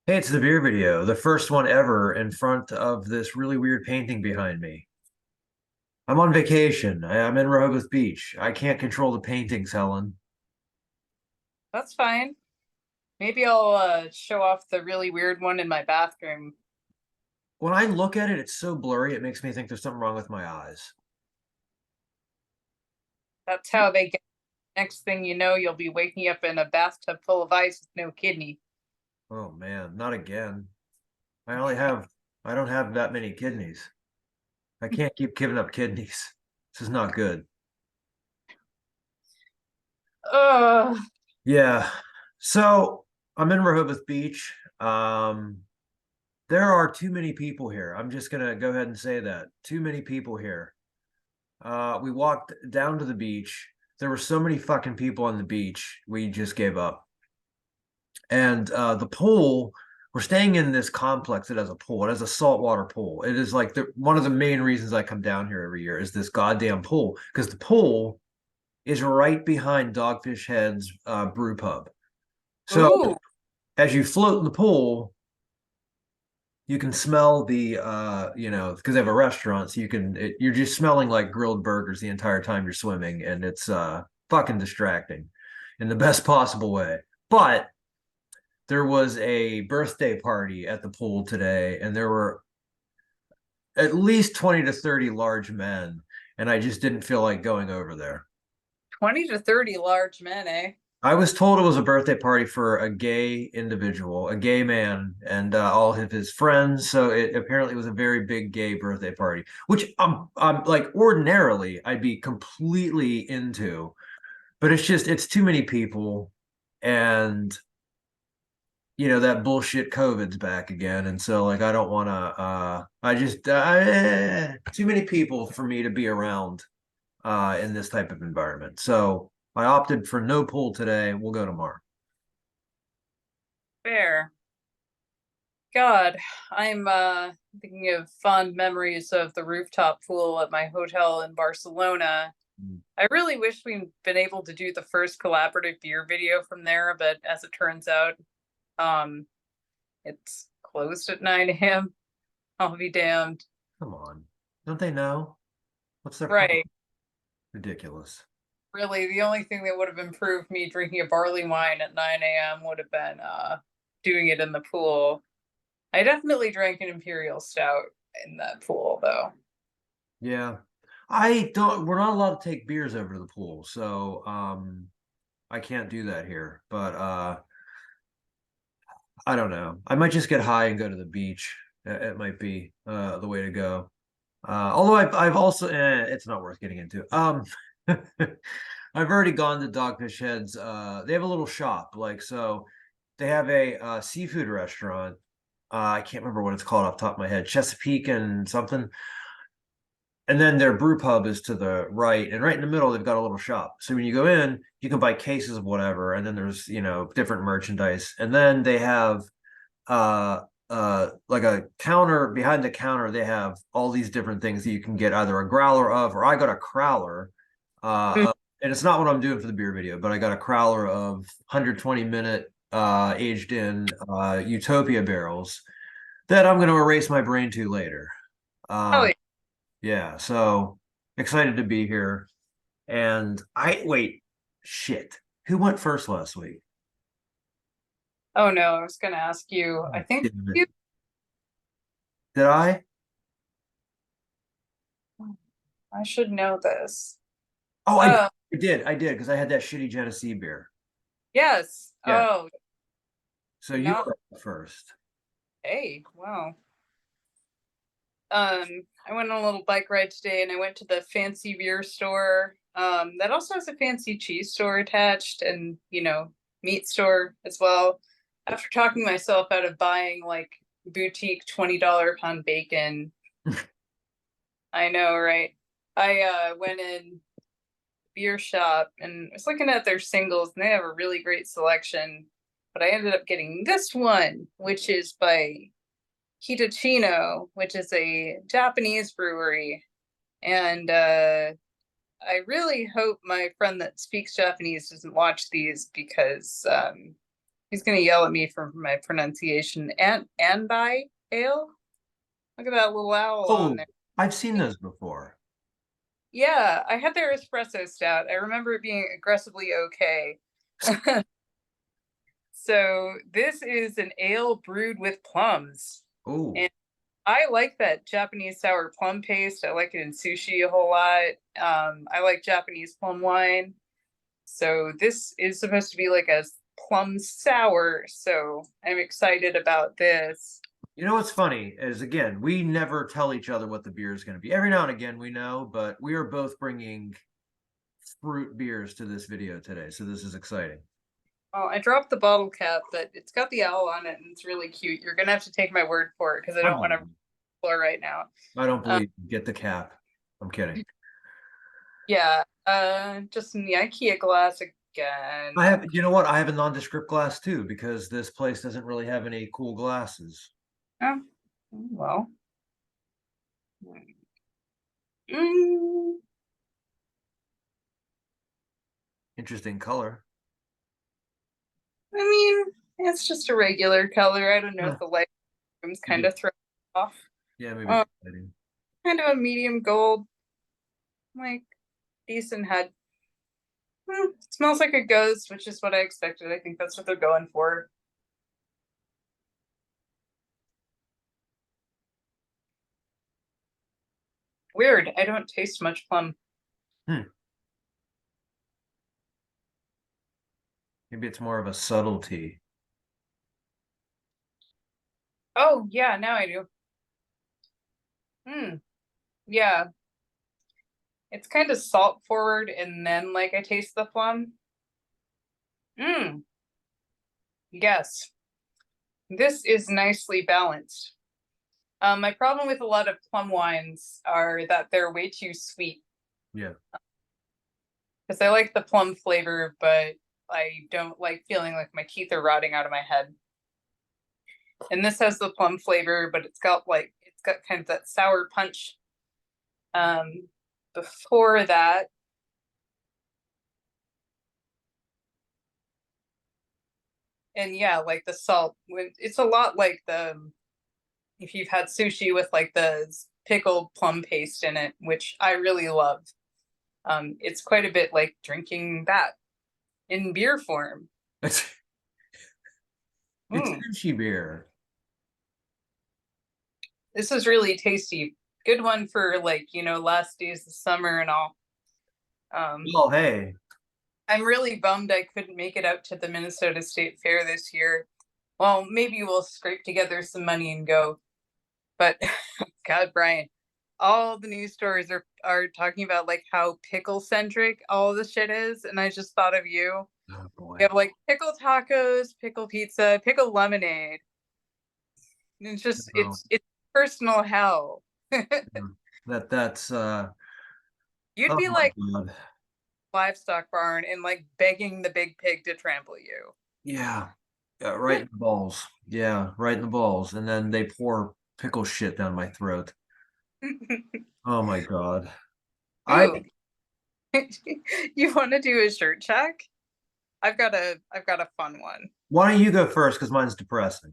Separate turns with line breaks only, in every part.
Hey, it's the beer video, the first one ever in front of this really weird painting behind me. I'm on vacation. I'm in Rehoboth Beach. I can't control the paintings, Helen.
That's fine. Maybe I'll show off the really weird one in my bathroom.
When I look at it, it's so blurry, it makes me think there's something wrong with my eyes.
That's how they get. Next thing you know, you'll be waking up in a bathtub full of ice with no kidney.
Oh man, not again. I only have, I don't have that many kidneys. I can't keep giving up kidneys. This is not good.
Ugh.
Yeah. So I'm in Rehoboth Beach. There are too many people here. I'm just gonna go ahead and say that. Too many people here. We walked down to the beach. There were so many fucking people on the beach. We just gave up. And the pool, we're staying in this complex that has a pool. It has a saltwater pool. It is like one of the main reasons I come down here every year is this goddamn pool because the pool is right behind Dogfish Head's brew pub. So
Ooh.
as you float in the pool, you can smell because they have a restaurant, so you're just smelling like grilled burgers the entire time you're swimming, and it's fucking distracting in the best possible way. But there was a birthday party at the pool today, and there were at least 20 to 30 large men, and I just didn't feel like going over there.
20 to 30 large men, eh?
I was told it was a birthday party for a gay individual, a gay man, and all of his friends. So it apparently was a very big gay birthday party, which I'm like ordinarily I'd be completely into, but it's too many people, and that bullshit COVID's back again, and so like I don't want to. Too many people for me to be around in this type of environment. So I opted for no pool today. We'll go tomorrow.
Fair. God, I'm thinking of fond memories of the rooftop pool at my hotel in Barcelona. I really wish we'd been able to do the first collaborative beer video from there, but as it turns out, um, it's closed at 9 a.m. I'll be damned.
Come on. Don't they know? What's their problem?
Right.
Ridiculous.
Really, the only thing that would have improved me drinking a barley wine at 9 a.m. would have been doing it in the pool. I definitely drank an imperial stout in that pool though.
Yeah. We're not allowed to take beers over to the pool, so I can't do that here. But I don't know. I might just get high and go to the beach. It might be the way to go. Although I've also it's not worth getting into. I've already gone to Dogfish Head's. They have a little shop, like so. They have a seafood restaurant. I can't remember what it's called off the top of my head. Chesapeake and something. And then their brew pub is to the right, and right in the middle they've got a little shop. So when you go in, you can buy cases of whatever, and then there's different merchandise, and then they have like a counter behind the counter. They have all these different things that you can get either a growler of, or I got a crowler.
Mm.
And it's not what I'm doing for the beer video, but I got a crowler of 120-minute aged in Utopia barrels that I'm going to erase my brain to later.
Oh,
Um, yeah, so excited to be here. And I wait, shit. Who went first last week?
oh no, I was gonna ask you. I think
Damn it.
you.
Did I?
I should know this.
Oh,
Oh,
I did, because I had that shitty Genesee beer.
yes.
Yeah.
Oh,
So you
not
were first.
hey. Wow. I went on a little bike ride today, and I went to the fancy beer store. That also has a fancy cheese store attached, and meat store as well. After talking myself out of buying like boutique $20 pound bacon, I know, right? I went in beer shop and was looking at their singles, and they have a really great selection. But I ended up getting this one, which is by Hitachino, which is a Japanese brewery. And I really hope my friend that speaks Japanese doesn't watch these because He's gonna yell at me for my pronunciation. Anbai Ale. Look at that little owl on
Oh,
there.
I've seen those before.
Yeah, I had their espresso stout. I remember it being aggressively okay. So this is an ale brewed with plums.
Oh,
And I like that Japanese sour plum paste. I like it in sushi a whole lot. I like Japanese plum wine. So this is supposed to be like a plum sour. So I'm excited about this.
you know what's funny is again, we never tell each other what the beer is going to be. Every now and again we know, but we are both bringing fruit beers to this video today, so this is exciting.
Well, I dropped the bottle cap, but it's got the owl on it and it's really cute. You're gonna have to take my word for it because I
I
don't want to
believe
floor right now.
I don't
Um,
believe you. Get the cap. I'm kidding.
yeah, just in the IKEA glass again.
I have, you know what? I have a nondescript glass too because this place doesn't really have any cool glasses.
Oh, well. Mm,
Interesting color.
I mean, it's just a regular color. I don't know
Huh,
if the light room's kind
maybe,
of thrown off.
yeah, maybe
Um,
exciting.
kind of a medium gold, like decent head. Smells like a ghost, which is what I expected. I think that's what they're going for. Weird. I don't taste much plum.
Hmm. Maybe it's more of a subtlety.
Oh, yeah, now I do. Yeah. It's kind of salt forward and then like I taste the plum. Hmm. Yes. This is nicely balanced. My problem with a lot of plum wines are that they're way too sweet
Yeah.
because I like the plum flavor, but I don't like feeling like my teeth are rotting out of my head. And this has the plum flavor, but it's got kind of that sour punch. Um, Before that, and yeah, like the salt. It's a lot like the if you've had sushi with like the pickled plum paste in it, which I really love. It's quite a bit like drinking that in beer form.
It's it's
Mm,
sushi beer.
this is really tasty. Good one for like, last days of summer and all. Um,
Oh, hey.
I'm really bummed I couldn't make it out to the Minnesota State Fair this year. Well, maybe we'll scrape together some money and go. But God, Brian, all the news stories are talking about like how pickle centric all this shit is, and I just thought of you.
Oh
You
boy.
have like pickle tacos, pickle pizza, pickle lemonade. And it's just
Oh,
it's personal hell.
that's
You'd
oh
be
my
like
God.
livestock barn and like begging the big pig to trample you.
Yeah. Yeah, right in the balls. Yeah, right in the balls. And then they pour pickle shit down my throat. Oh my God. I
Ooh, you want to do a shirt check? I've got a fun one.
Why don't you go first? Because mine's depressing.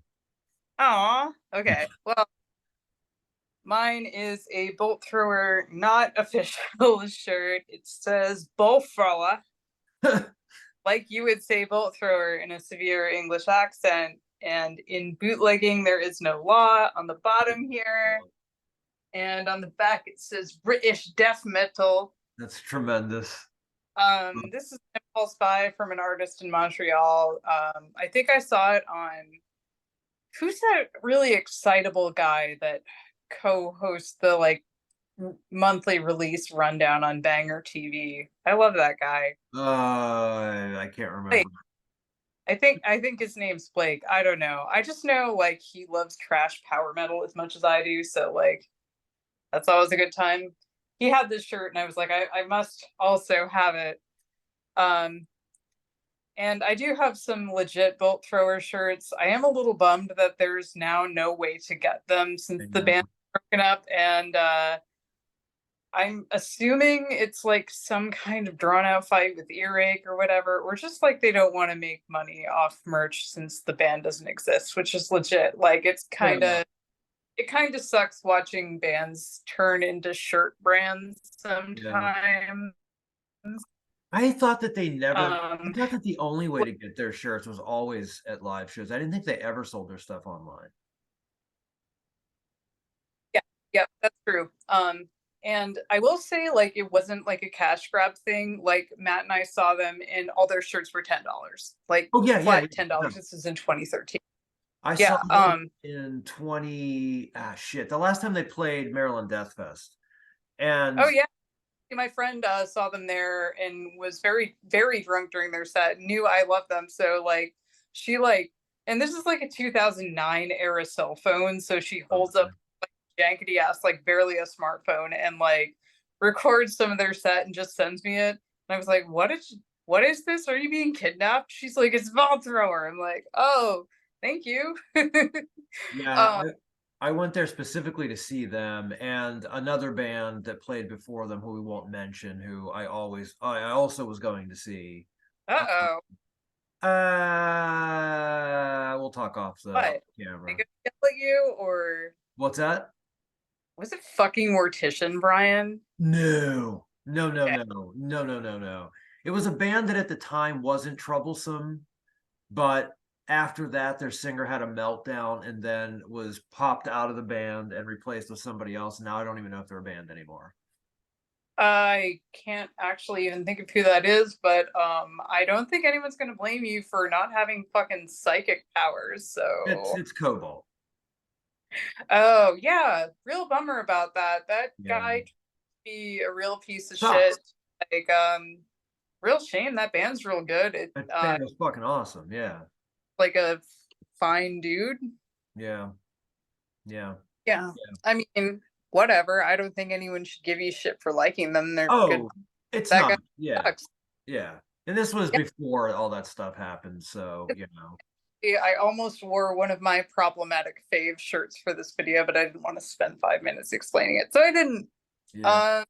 Oh, okay. Well, mine is a bolt thrower, not official shirt. It says bolt thrower, like you would say bolt thrower in a severe English accent. And in bootlegging, there is no law on the bottom here. And on the back, it says British death metal.
That's tremendous.
This is an impulse buy from an artist in Montreal. I think I saw it on who's that really excitable guy that co-hosts the like monthly release rundown on Banger TV. I love that guy.
I can't
Blake.
remember.
I think his name's Blake. I don't know. I just know like he loves trash power metal as much as I do, so like that's always a good time. He had this shirt and I was like, I must also have it. Um, and I do have some legit bolt thrower shirts. I am a little bummed that there's now no way to get them since
I
the
know.
band's broken up and I'm assuming it's like some kind of drawn out fight with earache or whatever, or just like they don't want to make money off merch since the band doesn't exist, which is legit. Like
Yeah.
it kind of sucks watching bands turn into shirt brands
Yeah.
sometimes.
I thought that they never, I
Um,
thought that the only way to get their shirts was always at live shows. I didn't think they ever sold their stuff online.
yeah, yeah, that's true. And I will say, like, it wasn't like a cash grab thing. Like Matt and I saw them, and all their shirts were $10, like
Oh yeah, yeah,
flat
yeah.
$10.
No.
This is in 2013.
I saw
Yeah.
them in 20 shit. The last time they played Maryland Death Fest. And
Oh yeah. My friend saw them there and was very, very drunk during their set. Knew I loved them, so like she like, and this is like a 2009 era cell phone, so she holds up jankety ass like barely a smartphone and like records some of their set and just sends me it. And I was like, what is this? Are you being kidnapped? She's like, it's Vault Thrower. I'm like, oh, thank you.
yeah,
um,
I went there specifically to see them and another band that played before them who we won't mention, who I also was going to see. Uh,
uh-oh.
we'll talk off the
What? They
camera.
gonna yell at you, or
What's that?
was it fucking Mortician, Brian?
No, no, no,
Okay.
no, no, no, no, no. It was a band that at the time wasn't troublesome, but after that, their singer had a meltdown and then was popped out of the band and replaced with somebody else. Now I don't even know if they're a band anymore.
I can't actually even think of who that is, but I don't think anyone's gonna blame you for not having fucking psychic powers.
It's
So,
it's Cobalt.
oh yeah, real bummer about that. That
Yeah,
guy be a real piece of shit.
sucks.
Like, real shame. That band's real good. It
That band was fucking awesome. Yeah,
like a fine dude.
yeah, yeah.
Yeah,
Yeah.
I mean, whatever. I don't think anyone should give you shit for liking them. They're good.
Oh, it's
That
not.
guy
Yeah,
sucks.
yeah. And this was
Yeah.
before all that stuff happened, so
I almost wore one of my problematic fave shirts for this video, but I didn't want to spend 5 minutes explaining it, so I didn't.
yeah.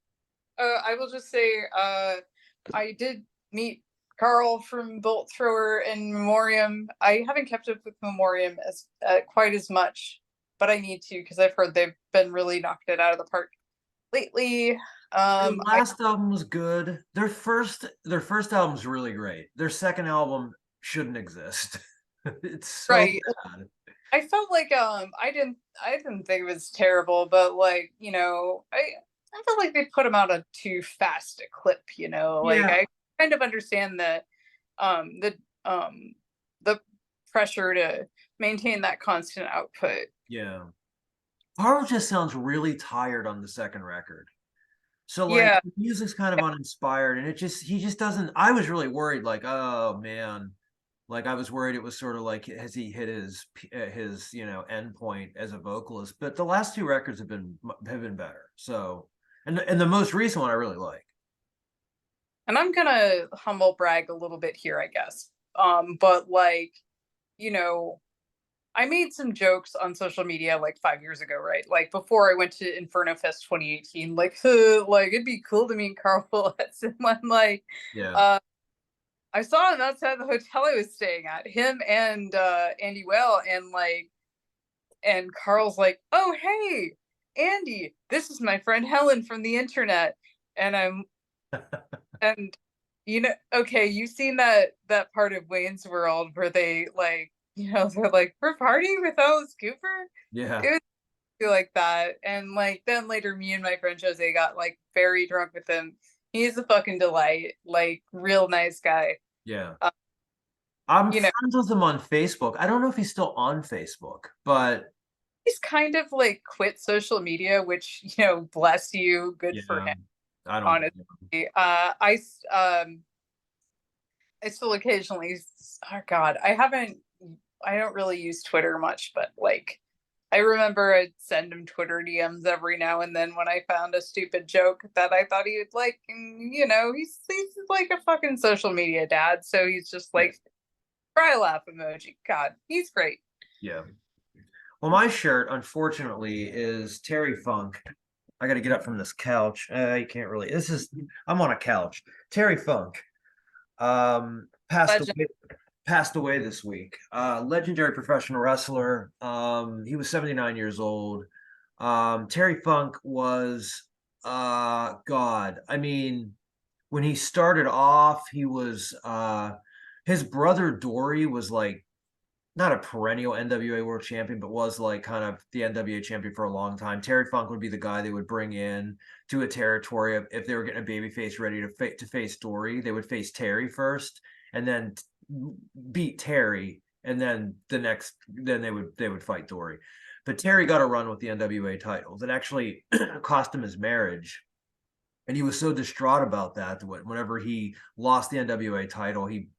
Uh, I will just say, I did meet Carl from Bolt Thrower and Memoriam. I haven't kept up with Memoriam as quite as much, but I need to because I've heard they've been really knocked it out of the park lately.
Their
I
last album was good. Their first album's really great. Their second album shouldn't exist. It's so
right.
bad.
I felt like I didn't think it was terrible, but like, I felt like they put him out a too fast a clip, Like
Yeah,
I kind of understand that the um the pressure to maintain that constant output.
yeah. Carl just sounds really tired on the second record. So like
Yeah,
the music's kind of uninspired and he just doesn't. I was really worried, like, oh man. Like I was worried it was sort of like has he hit his end point as a vocalist? But the last two records have been better. So and the most recent one I really like.
and I'm gonna humble brag a little bit here, I guess. But like, you know, I made some jokes on social media like 5 years ago, right? Like before I went to Inferno Fest 2018, like, like it'd be cool to meet Carl Willetts. And I'm like,
Yeah.
uh, I saw him outside the hotel I was staying at, him and Andy Well, and like, and Carl's like, oh hey, Andy, this is my friend Helen from the internet, and and okay, you've seen that part of Wayne's World where they like, they're like, we're partying with Alice Cooper.
Yeah.
It was like that, and like then later, me and my friend Jose got like very drunk with him. He's a fucking delight, like real nice guy.
Yeah.
Uh,
I'm
you know,
friends with him on Facebook. I don't know if he's still on Facebook, but
he's kind of like quit social media, which bless you, good for
yeah,
him.
I don't.
Honestly, I still occasionally. Oh God, I don't really use Twitter much, but like I remember I'd send him Twitter DMs every now and then when I found a stupid joke that I thought he would like. And, he's like a fucking social media dad, so he's just
Yeah.
like cry laugh emoji. God, he's great.
Yeah. Well, my shirt, unfortunately, is Terry Funk. I got to get up from this couch. You can't really. I'm on a couch. Terry Funk, passed
Legend.
away. Passed away this week. Legendary professional wrestler. He was 79 years old. Terry Funk was, God. I mean, when he started off, he was, his brother Dory was like not a perennial NWA world champion, but was like kind of the NWA champion for a long time. Terry Funk would be the guy they would bring in to a territory if they were getting a babyface ready to face Dory. They would face Terry first, and then beat Terry, and then then they would fight Dory. But Terry got a run with the NWA title that actually cost him his marriage. And he was so distraught about that whenever he lost the NWA title, he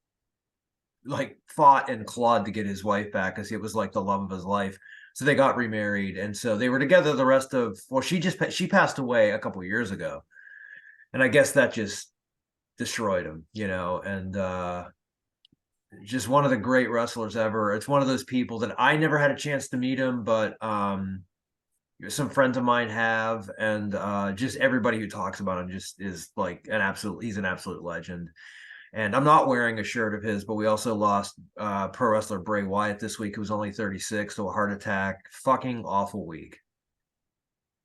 like fought and clawed to get his wife back because it was like the love of his life. So they got remarried, and so they were together the rest of. Well, she passed away a couple years ago, and I guess that just destroyed him, and just one of the great wrestlers ever. It's one of those people that I never had a chance to meet him, but some friends of mine have, and just everybody who talks about him just is like he's an absolute legend. And I'm not wearing a shirt of his, but we also lost pro wrestler Bray Wyatt this week, who was only 36 to a heart attack. Fucking awful week.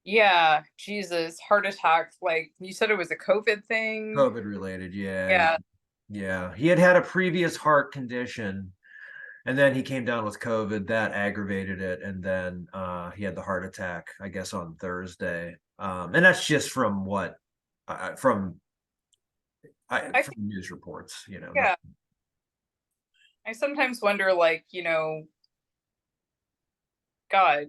Yeah, Jesus, heart attack. Like you said, it was a COVID thing.
COVID related, yeah.
Yeah.
Yeah. He had a previous heart condition, and then he came down with COVID. That aggravated it, and then he had the heart attack, I guess, on Thursday. And that's just from what from news reports,
Yeah. I sometimes wonder, like, God,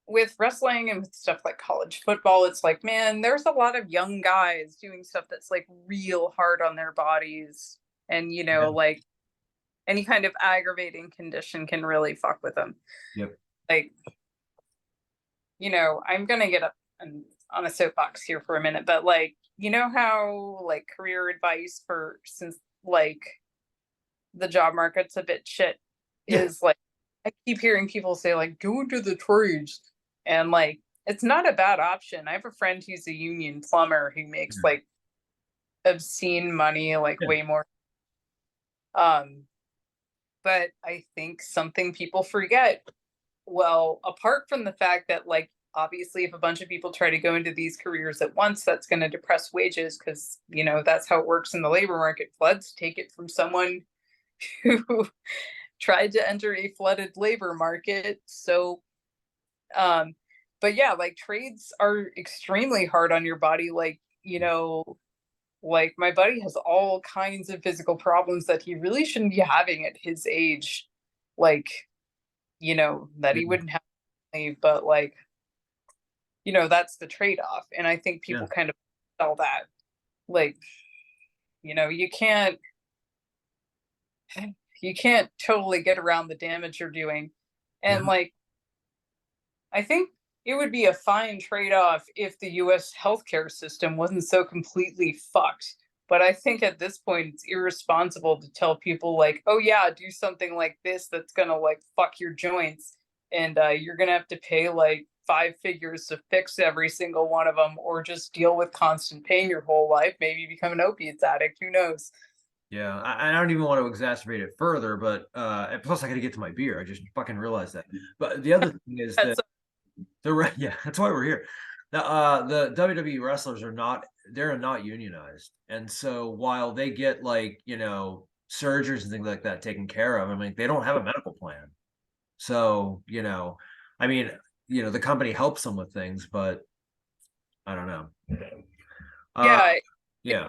with wrestling and with stuff like college football, it's like, man, there's a lot of young guys doing stuff that's like real hard on their bodies. And,
Yeah.
like any kind of aggravating condition can really fuck with them.
Yep.
Like, I'm going to get up on a soapbox here for a minute, but like, how like career advice since like the job market's a bit shit is like, I keep hearing people say like, go into the trades. And like, it's not a bad option. I have a friend who's a union plumber who makes like obscene money, like way more. But I think something people forget, well, apart from the fact that like, obviously if a bunch of people try to go into these careers at once, that's going to depress wages because, that's how it works in the labor market. Let's take it from someone who tried to enter a flooded labor market. So, but yeah, like trades are extremely hard on your body. Like, like my buddy has all kinds of physical problems that he really shouldn't be having at his age. Like, that he wouldn't have, but like, that's the trade-off. And I think people kind of sell that. Like, you can't totally get around the damage you're doing. And like, I think it would be a fine trade-off if the US healthcare system wasn't so completely fucked. But I think at this point it's irresponsible to tell people like, oh yeah, do something like this that's gonna like fuck your joints, and you're gonna have to pay like 5 figures to fix every single one of them, or just deal with constant pain your whole life. Maybe become an opiates addict. Who knows?
Yeah, I don't even want to exacerbate it further, but plus I got to get to my beer. I just fucking realized that. But the other thing is that that's why we're here. The WWE wrestlers they're not unionized, and so while they get like surgeries and things like that taken care of, I mean they don't have a medical plan. So I mean the company helps them with things, but I don't know.
It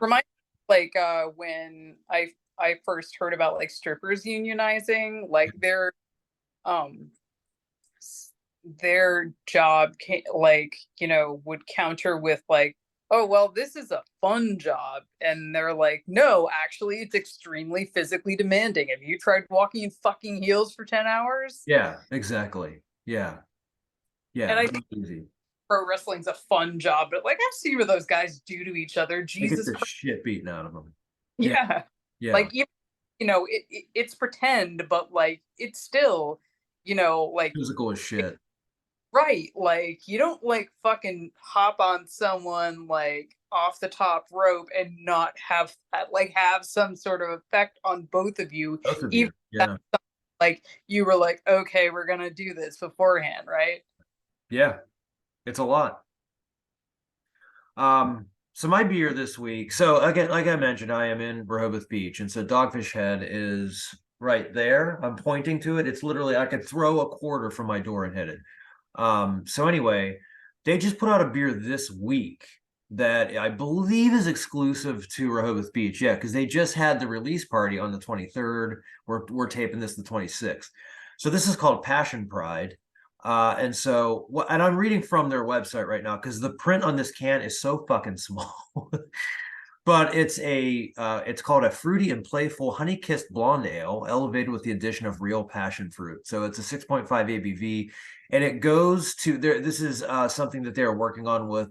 reminds me, like when I first heard about like strippers unionizing, like their job would counter with like, oh well, this is a fun job, and they're like, no, actually it's extremely physically demanding. Have you tried walking in fucking heels for 10 hours?
Yeah, exactly. Yeah,
and I think easy. Pro wrestling's a fun job, but like I've seen what those guys do to each other. Jesus,
they get the shit beaten out of them.
Yeah. Like it's pretend, but like it's still like
physical as shit.
Right, like, you don't, like, fucking hop on someone, like, off the top rope and not have that, like, have some sort of effect on both of you,
Both of
even
you. Yeah.
like, you were like, "Okay, we're gonna do this beforehand," right?
Yeah. It's a lot. So my beer this week. So again, like I mentioned, I am in Rehoboth Beach, and so Dogfish Head is right there. I'm pointing to it. It's literally I could throw a quarter from my door and hit it. So anyway, they just put out a beer this week that I believe is exclusive to Rehoboth Beach. Yeah, because they just had the release party on the 23rd. We're taping this the 26th. So this is called Passion Pride. And so what, and I'm reading from their website right now because the print on this can is so fucking small. But it's called a fruity and playful honey-kissed blonde ale, elevated with the addition of real passion fruit. So it's a 6.5 ABV, and it goes to there. This is something that they're working on with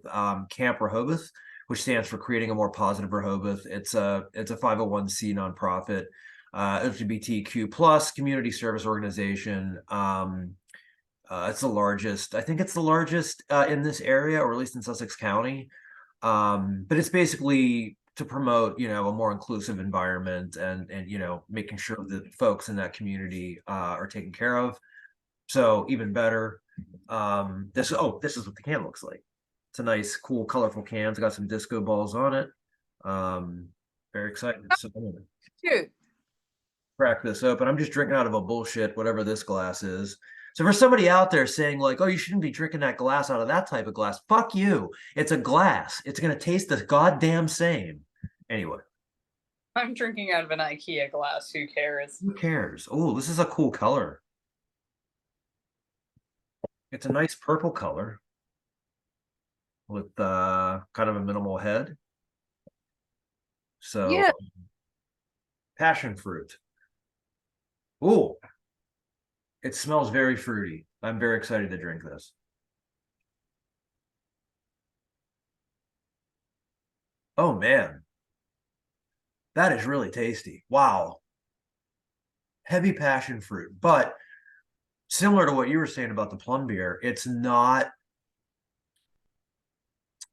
Camp Rehoboth, which stands for Creating a More Positive Rehoboth. It's a 501c nonprofit, LGBTQ plus community service organization. It's the largest. I think it's the largest in this area, or at least in Sussex County. But it's basically to promote, a more inclusive environment and making sure that folks in that community are taken care of. So even better. This is what the can looks like. It's a nice, cool, colorful can. It's got some disco balls on it. Um, Very excited. So I'm gonna
Dude,
crack this open. I'm just drinking out of a bullshit, whatever this glass is. So for somebody out there saying like, "Oh, you shouldn't be drinking that glass out of that type of glass," fuck you. It's a glass. It's gonna taste the goddamn same. Anyway,
I'm drinking out of an IKEA glass, who cares?
who cares? Oh, this is a cool color. It's a nice purple color with kind of a minimal head. So
Yeah,
passion fruit. Oh, it smells very fruity. I'm very excited to drink this. Oh man, that is really tasty. Wow. Heavy passion fruit, but similar to what you were saying about the plum beer, it's not.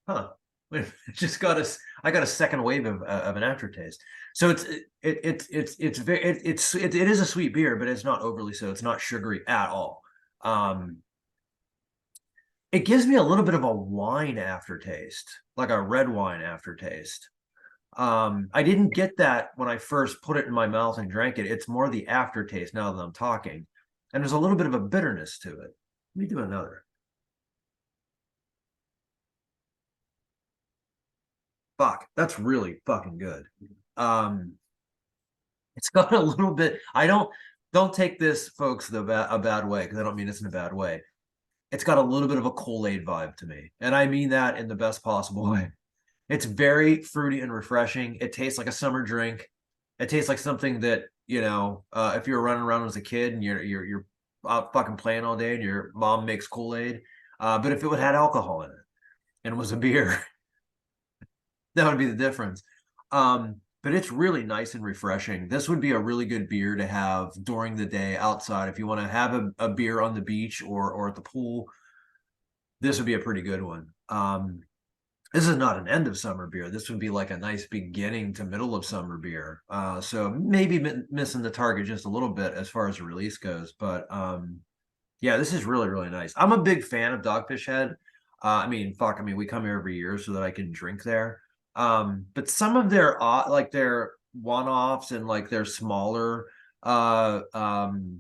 Huh? It just got us. I got a second wave of an aftertaste. So it is a sweet beer, but it's not overly so. It's not sugary at all. Um, it gives me a little bit of a wine aftertaste, like a red wine aftertaste. I didn't get that when I first put it in my mouth and drank it. It's more the aftertaste now that I'm talking, and there's a little bit of a bitterness to it. Let me do another. Fuck, that's really fucking good. Um, it's got a little bit. I don't take this, folks, a bad way because I don't mean this in a bad way. It's got a little bit of a Kool-Aid vibe to me, and I mean that in the best possible way. It's very fruity and refreshing. It tastes like a summer drink. It tastes like something that if you were running around as a kid and you're out fucking playing all day and your mom makes Kool-Aid, but if it would had alcohol in it and was a beer, that would be the difference. But it's really nice and refreshing. This would be a really good beer to have during the day outside if you want to have a beer on the beach or at the pool. This would be a pretty good one. This is not an end of summer beer. This would be like a nice beginning to middle of summer beer. So maybe missing the target just a little bit as far as the release goes. But yeah, this is really, really nice. I'm a big fan of Dogfish Head. We come here every year so that I can drink there. But some of their like their one-offs and like their smaller uh um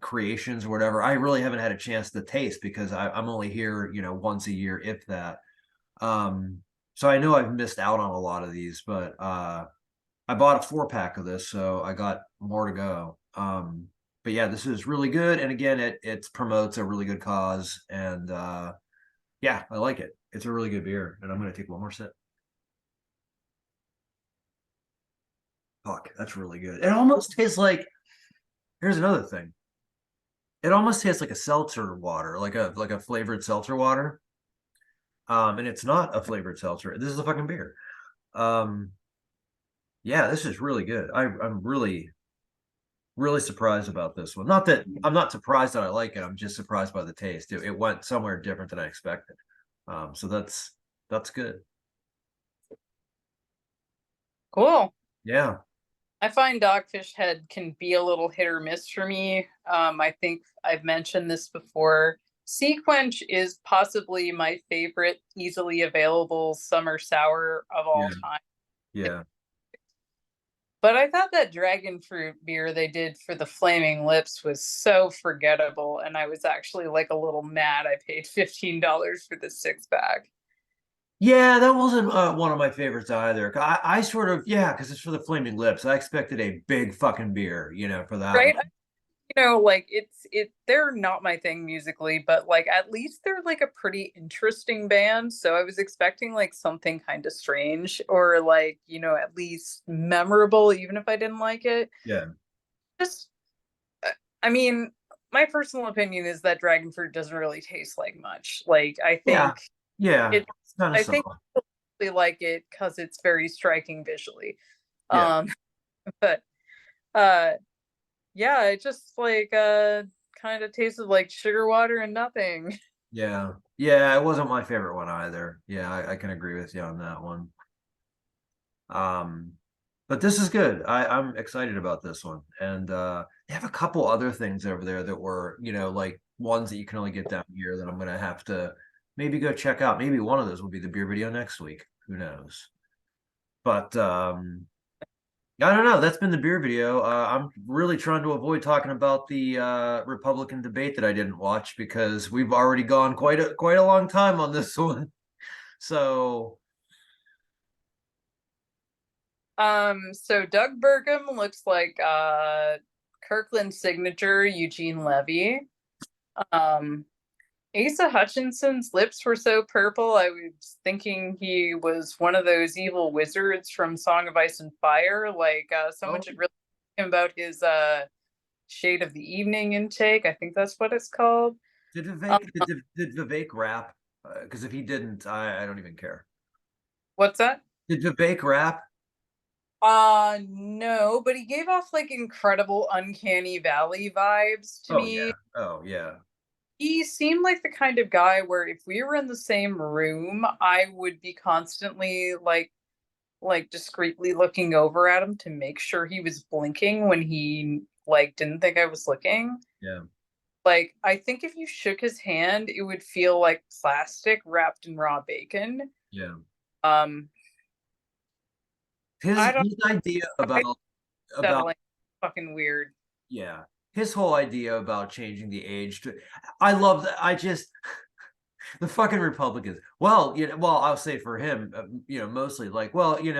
creations or whatever, I really haven't had a chance to taste because I'm only here, once a year, if that. So I know I've missed out on a lot of these, but I bought a 4-pack of this, so I got more to go. But yeah, this is really good, and again, it promotes a really good cause, and yeah, I like it. It's a really good beer, and I'm gonna take one more sip. Fuck, that's really good. It almost tastes like. Here's another thing. It almost tastes like a seltzer water, like a flavored seltzer water. And it's not a flavored seltzer. This is a fucking beer. Um, yeah, this is really good. I'm really really surprised about this one. Not that I'm not surprised that I like it. I'm just surprised by the taste. It went somewhere different than I expected. So that's good.
Cool.
Yeah.
I find Dogfish Head can be a little hit or miss for me. I think I've mentioned this before. Sea Quench is possibly my favorite easily available summer sour of all
Yeah.
time.
Yeah.
But I thought that dragon fruit beer they did for the Flaming Lips was so forgettable, and I was actually like a little mad I paid $15 for the 6 pack.
Yeah, that wasn't one of my favorites either. I sort of, yeah, because it's for the Flaming Lips. I expected a big fucking beer, for that
Right?
one.
Like they're not my thing musically, but like at least they're like a pretty interesting band. So I was expecting like something kind of strange or like, at least memorable, even if I didn't like it.
Yeah.
Just, I mean, my personal opinion is that dragon fruit doesn't really taste like much. Like
Yeah. Yeah.
it,
It's kind of
I think
soft.
they like it because it's very striking visually.
Yeah.
Um, but uh yeah, it just like kind of tasted like sugar water and nothing.
Yeah. Yeah. It wasn't my favorite one either. Yeah, I can agree with you on that one. Um, but this is good. I'm excited about this one. And they have a couple other things over there that were, like ones that you can only get down here that I'm gonna have to maybe go check out. Maybe one of those will be the beer video next week. Who knows? But I don't know. That's been the beer video. I'm really trying to avoid talking about the Republican debate that I didn't watch because we've already gone quite a long time on this one. So
So Doug Burgum looks like Kirkland signature Eugene Levy. Um, Asa Hutchinson's lips were so purple, I was thinking he was one of those evil wizards from Song of Ice and Fire. Like someone
oh,
should really think about his Shade of the Evening intake. I think that's what it's called.
did
Um,
Vivek rap? Because if he didn't, I don't even care.
what's that?
Did Vivek rap?
No, but he gave off like incredible Uncanny Valley vibes to
Oh yeah.
me.
Oh yeah.
He seemed like the kind of guy where if we were in the same room, I would be constantly like discreetly looking over at him to make sure he was blinking when he like didn't think I was looking.
Yeah.
Like I think if you shook his hand, it would feel like plastic wrapped in raw bacon.
Yeah.
Um,
His
I don't
his idea
know,
about
settling fucking weird.
yeah. His whole idea about changing the age to I love that. I just the fucking Republicans. Well, I'll say for him, mostly like, well, you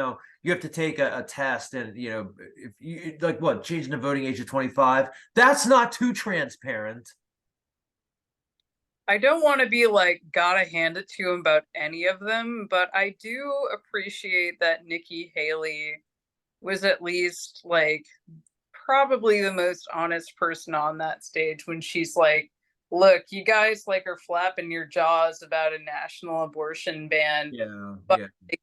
have to take a test, and if you like, what, changing the voting age to 25, that's not too transparent.
I don't want to be like, gotta hand it to him about any of them, but I do appreciate that Nikki Haley was at least like probably the most honest person on that stage when she's like, look, you guys like are flapping your jaws about a national abortion ban,
Yeah,
but
yeah,
like,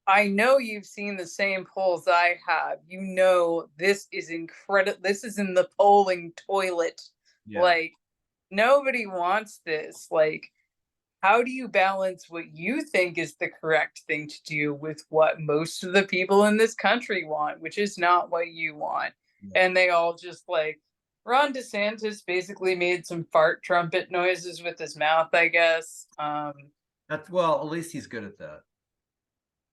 I know you've seen the same polls I have. You know this is incredible. This is in the polling toilet.
yeah,
Like nobody wants this. Like how do you balance what you think is the correct thing to do with what most of the people in this country want, which is not what you want?
yeah.
And they all just like Ron DeSantis basically made some fart trumpet noises with his mouth, I guess.
That's well, at least he's good at that.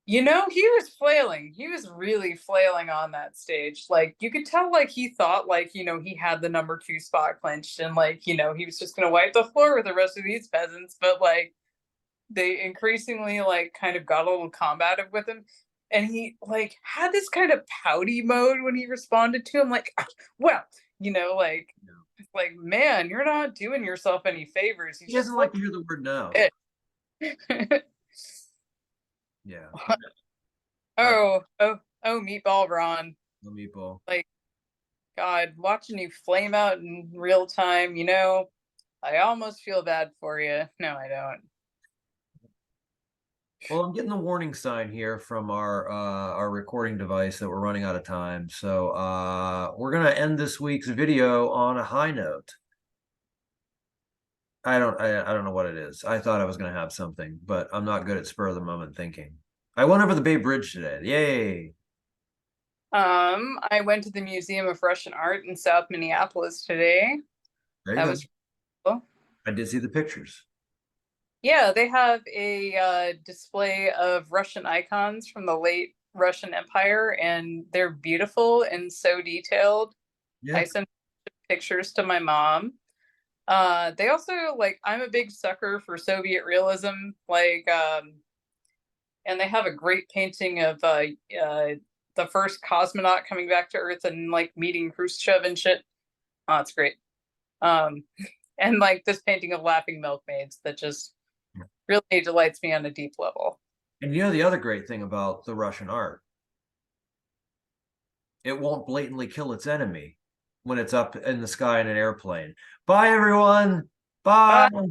He was flailing. He was really flailing on that stage. Like you could tell like he thought like, he had the number 2 spot clinched and like, he was just gonna wipe the floor with the rest of these peasants, but like they increasingly like kind of got a little combative with him, and he like had this kind of pouty mode when he responded to him like, well, like
Yeah.
man, you're not doing yourself any favors. He's
He
just
doesn't like to hear the word no.
it.
Yeah. Uh,
Oh, meatball Ron.
the meatball.
Like God, watching you flame out in real time, I almost feel bad for you. No, I don't.
Well, I'm getting the warning sign here from our recording device that we're running out of time. So we're gonna end this week's video on a high note. I don't know what it is. I thought I was gonna have something, but I'm not good at spur of the moment thinking. I went over the Bay Bridge today. Yay.
I went to the Museum of Russian Art in South Minneapolis today.
There you
That
go.
was cool.
I did see the pictures.
Yeah, they have a display of Russian icons from the late Russian Empire, and they're beautiful and so detailed. I
Yeah.
sent pictures to my mom. They also like I'm a big sucker for Soviet realism, and they have a great painting of the first cosmonaut coming back to Earth and like meeting Khrushchev and shit. Oh, it's great. Um, and like this painting of laughing milkmaids that just really delights me on a deep level.
And you know the other great thing about the Russian art, it won't blatantly kill its enemy when it's up in the sky in an airplane. Bye, everyone.
Bye.
Bye.